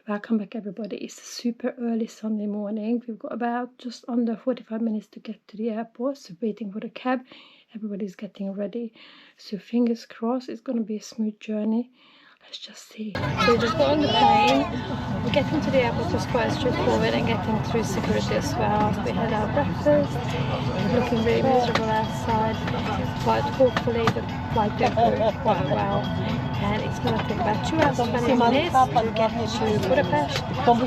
Welcome back everybody. It's a super early Sunday morning. We've got about just under 45 minutes to get to the airport, so waiting for the cab. Everybody's getting ready, so fingers crossed it's going to be a smooth journey. Let's just see. So we just got on the plane. We're getting to the airport was quite straightforward and getting through security as well. We had our breakfast. Looking really miserable outside, but hopefully the flight will go quite well. And it's going to take about 2 hours and 20 minutes to get to Budapest. And we're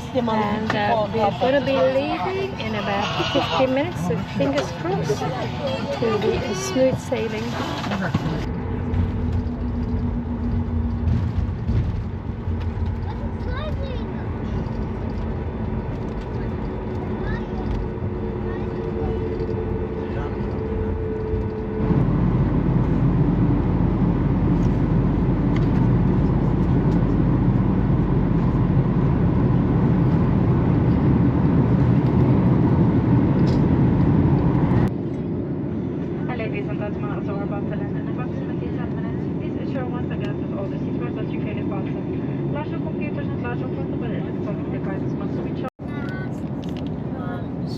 going to be leaving in about 15 minutes, so fingers crossed it will be a smooth sailing.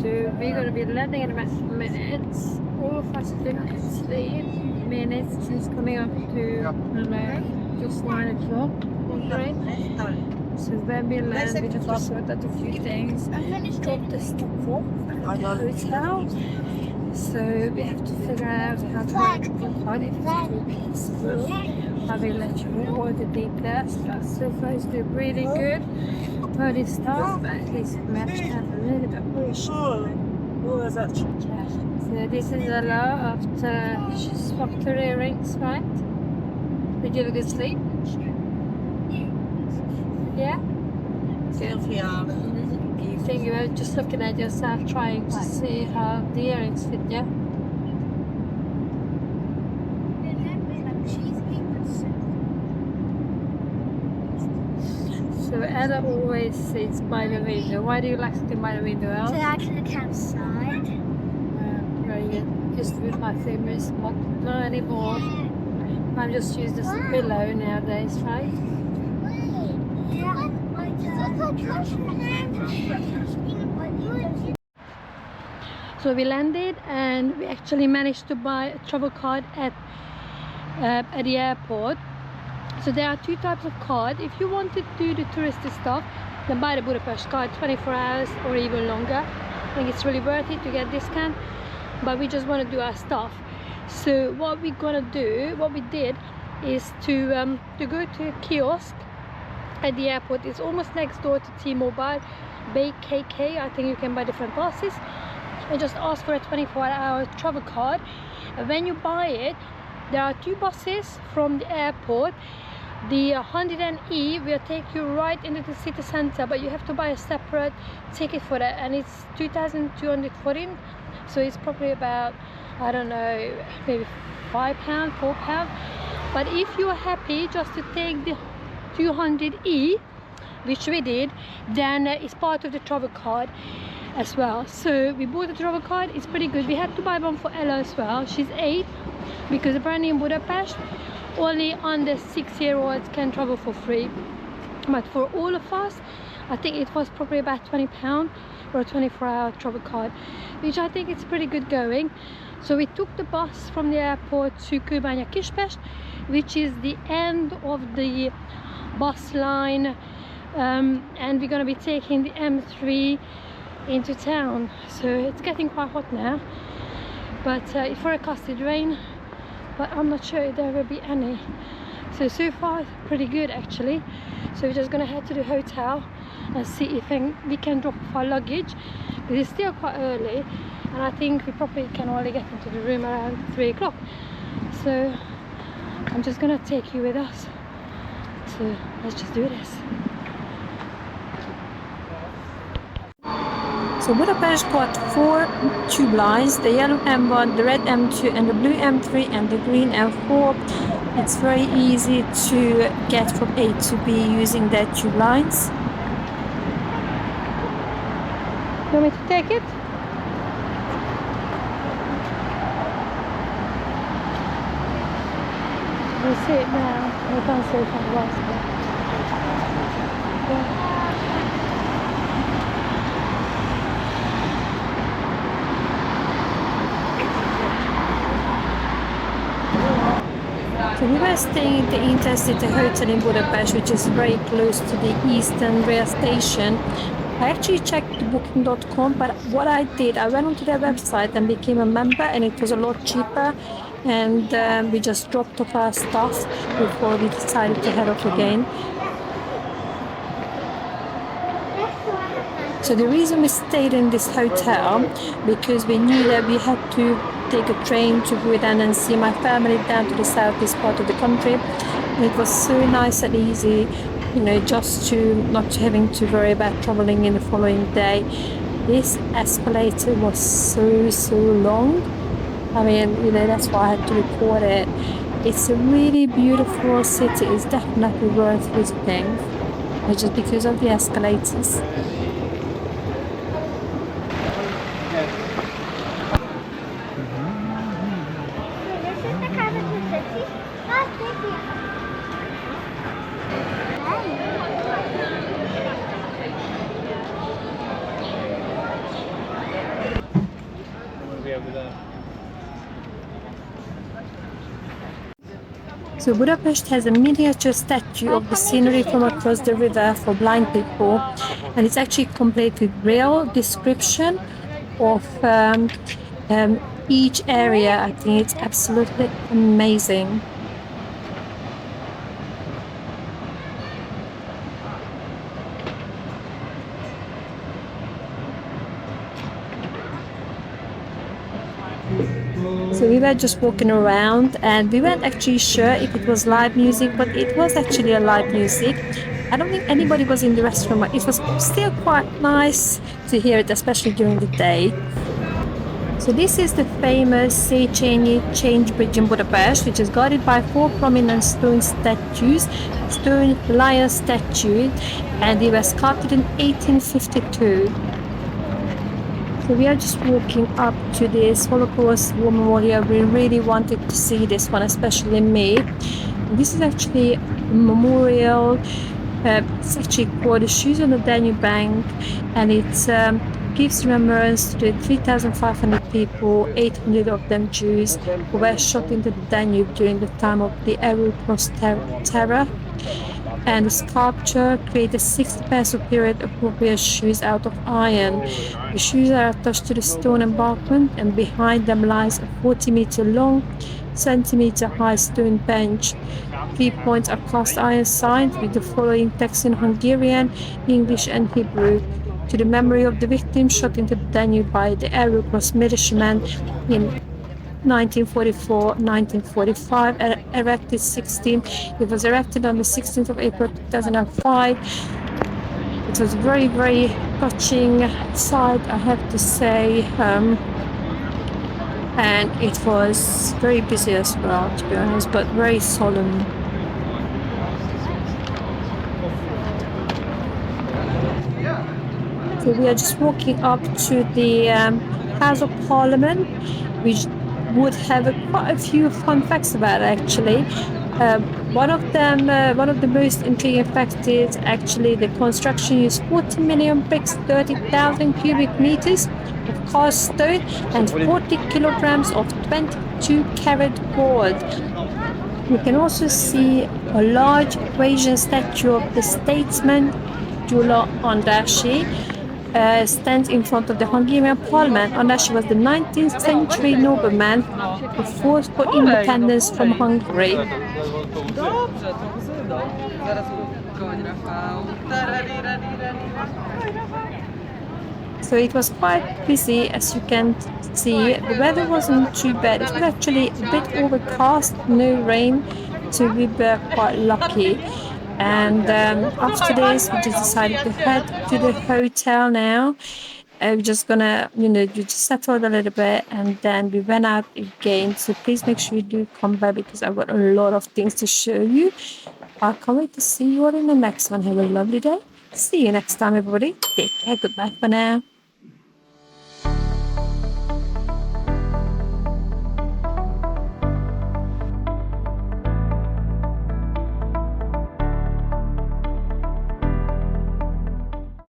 So we're going to be landing in about minutes. All of us didn't sleep. Minutes is coming up to just 9 o'clock. So when we land, we have to sort out a few things. Drop the stuff off at the hotel. So we have to figure out how to make the card if it's peaceful. I will let you know all the details. But so far it's been really good. All this stuff, but at least matched up a little bit more. So this is a lot of the factory rings, right? Did you look asleep? Yeah? You think you were just looking at yourself, trying to see how the earrings fit, yeah? So Ella always sits by the window. Why do you like sitting by the window, Elle? So I can look outside. Very good. Used to be my favourite spot. Not anymore. I'm just used as a pillow nowadays, right? So we landed and we actually managed to buy a travel card at the airport. So there are two types of card. If you want to do the touristy stuff, then buy the Budapest card, 24 hours or even longer. I think it's really worth it to get discount, but we just want to do our stuff. So what we did is to go to a kiosk at the airport. It's almost next door to T-Mobile, BKK. I think you can buy different passes and just ask for a 24-hour travel card. And when you buy it, there are two buses from the airport. The 100E will take you right into the city center, but you have to buy a separate ticket for that, and it's 2,200 forint. So it's probably about, I don't know, maybe £5, £4. But if you're happy just to take the 200E, which we did, then it's part of the travel card as well. So we bought the travel card. It's pretty good. We had to buy one for Ella as well. She's 8, because apparently in Budapest only under 6-year-olds can travel for free. But for all of us, I think it was probably about £20 for a 24-hour travel card, which I think it's pretty good going. So we took the bus from the airport to Kőbánya Kispest, which is the end of the bus line, and we're going to be taking the M3 into town. So it's getting quite hot now, but it forecasted rain, but I'm not sure if there will be any. So far pretty good actually. So we're just gonna head to the hotel and see if we can drop off our luggage, because it's still quite early and I think we probably can only get into the room around 3 o'clock. So I'm just gonna take you with us. So let's just do this. So Budapest got 4 tube lines, the yellow M1, the red M2 and the blue M3 and the green M4. It's very easy to get from A to B using their tube lines. You want me to take it? You see it now. I can't see it from the last one. were staying at the Intercity Hotel in Budapest, which is very close to the Eastern Rail Station. I actually checked booking.com, but what I did, I went onto their website and became a member, and it was a lot cheaper. And we just dropped off our stuff before we decided to head off again. So the reason we stayed in this hotel, because we knew that we had to take a train to Budapest and see my family down to the southeast part of the country. And it was so nice and easy, you know, just to not having to worry about traveling in the following day. This escalator was so long. I mean, you know, that's why I had to record it. It's a really beautiful city. It's definitely worth visiting, just because of the escalators. So Budapest has a miniature statue of the scenery from across the river for blind people, and it's actually complete with real description of each area. I think it's absolutely amazing. So we were just walking around, and we weren't actually sure if it was live music, but it was actually a live music. I don't think anybody was in the restaurant, but it was still quite nice to hear it, especially during the day. So this is the famous Széchenyi Change Bridge in Budapest, which is guarded by 4 prominent stone statues, stone lion statue, and they were sculpted in 1852. So we are just walking up to this Holocaust War Memorial. We really wanted to see this one, especially me. This is actually a memorial. It's actually called the Shoes on the Danube Bank, and it gives remembrance to the 3,500 people, 800 of them Jews, who were shot into the Danube during the time of the Arrow Cross terror. And the sculpture created 60 pairs of period appropriate shoes out of iron. The shoes are attached to the stone embankment, and behind them lies a 40-meter long, centimeter high stone bench. 3 points are cast iron signs with the following text in Hungarian, English, and Hebrew: to the memory of the victims shot into the Danube by the Arrow Cross militiamen in 1944-1945, erected 16. It was erected on the 16th of April 2005. It was very touching sight, I have to say, and it was very busy as well, to be honest, but very solemn. So we are just walking up to the House of Parliament, which would have quite a few fun facts about it, actually. One of the most intriguing facts is actually the construction used 40 million bricks, 30,000 cubic meters of cast stone, and 40 kilograms of 22-carat gold. You can also see a large Eurasian statue of the statesman Gyula Andrássy. Stands in front of the Hungarian parliament. Andrássy was the 19th century nobleman who fought for independence from Hungary. So it was quite busy, as you can see. The weather wasn't too bad. It was actually a bit overcast, no rain, so we were quite lucky. And after this, we just decided to head to the hotel now. We're just gonna, just settled a little bit, and then we went out again. So please make sure you do come back, because I've got a lot of things to show you. I can't wait to see you all in the next one. Have a lovely day. See you next time, everybody. Take care. Goodbye for now.